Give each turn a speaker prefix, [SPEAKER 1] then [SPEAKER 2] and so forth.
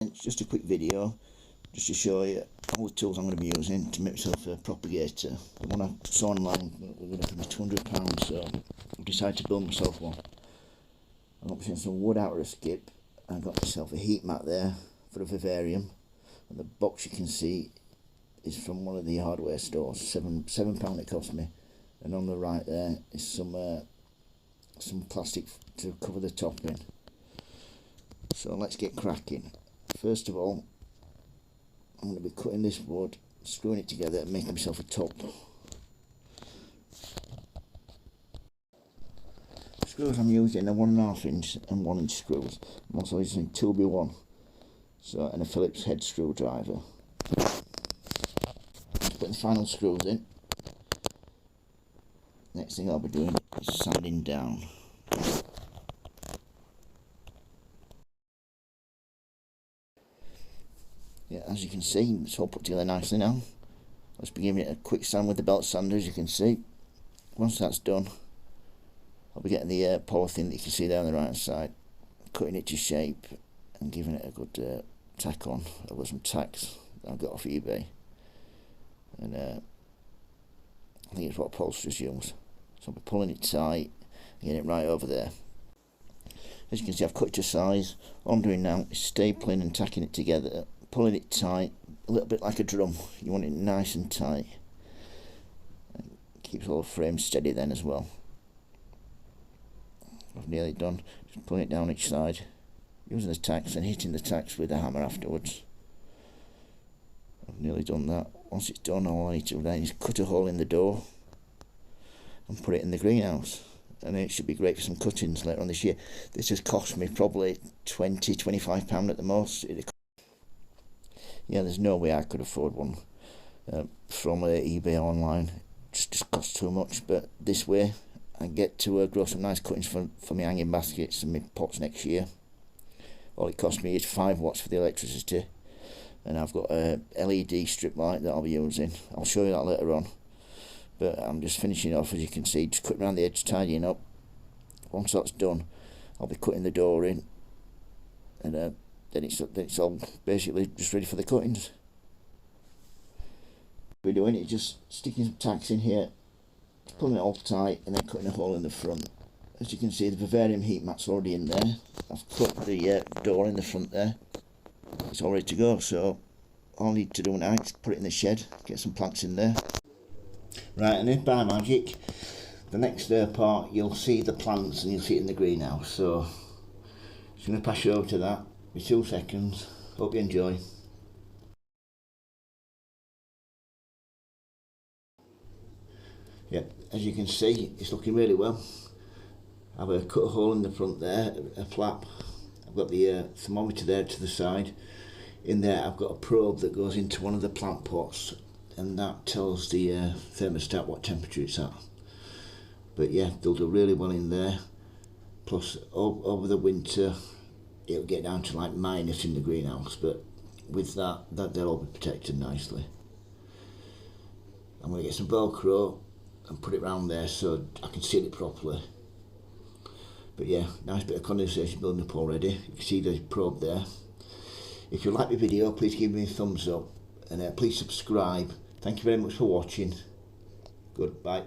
[SPEAKER 1] It's just a quick video just to show you all the tools I'm going to be using to make myself a propagator. The one I saw online was going to cost me £200, so I decided to build myself one. I got myself some wood out of a skip, and I got myself a heat mat there for a vivarium, and the box you can see is from one of the hardware stores. £7 it cost me, and on the right there is some plastic to cover the top in. So let's get cracking. First of all, I'm going to be cutting this wood, screwing it together and making myself a top. The screws I'm using are 1.5 inch and 1 inch screws. I'm also using 2B1 and a Phillips head screwdriver. Putting the final screws in. Next thing I'll be doing is sanding down. Yeah, as you can see, it's all put together nicely now. Let's be giving it a quick sand with the belt sander, as you can see. Once that's done, I'll be getting the polythene that you can see there on the right hand side, cutting it to shape and giving it a good tack on. I've got some tacks that I got off eBay, and I think it's what upholsterers use. So I'll be pulling it tight and getting it right over there. As you can see, I've cut it to size. All I'm doing now is stapling and tacking it together, pulling it tight, a little bit like a drum. You want it nice and tight. And keeps all the frame steady then as well. I've nearly done. Just pulling it down each side, using the tacks and hitting the tacks with a hammer afterwards. I've nearly done that. Once it's done, all I need to do then is cut a hole in the door and put it in the greenhouse. And it should be great for some cuttings later on this year. This has cost me probably £20–25 at the most. Yeah, there's no way I could afford one from eBay online. It just costs too much. But this way, I get to grow some nice cuttings for my hanging baskets and my pots next year. All it cost me is 5 watts for the electricity, and I've got a LED strip light that I'll be using. I'll show you that later on. But I'm just finishing off, as you can see, just cutting around the edge, tidying up. Once that's done, I'll be cutting the door in, and then it's all basically just ready for the cuttings. What we're doing is just sticking some tacks in here, pulling it all tight, and then cutting a hole in the front. As you can see, the vivarium heat mat's already in there. I've cut the door in the front there. It's all ready to go, so all I need to do now is put it in the shed, get some plants in there. Right, and if by magic, the next part you'll see the plants and you'll see it in the greenhouse. So just going to pass you over to that. Be 2 seconds. Hope you enjoy. Yeah, as you can see, it's looking really well. I've cut a hole in the front there, a flap. I've got the thermometer there to the side. In there I've got a probe that goes into one of the plant pots, and that tells the thermostat what temperature it's at. But yeah, they'll do really well in there. Plus over the winter it'll get down to like minus in the greenhouse, but with that they'll all be protected nicely. I'm going to get some Velcro and put it around there so I can seal it properly. But yeah, nice bit of condensation building up already. You can see the probe there. If you like my video, please give me a thumbs up, and please subscribe. Thank you very much for watching. Goodbye.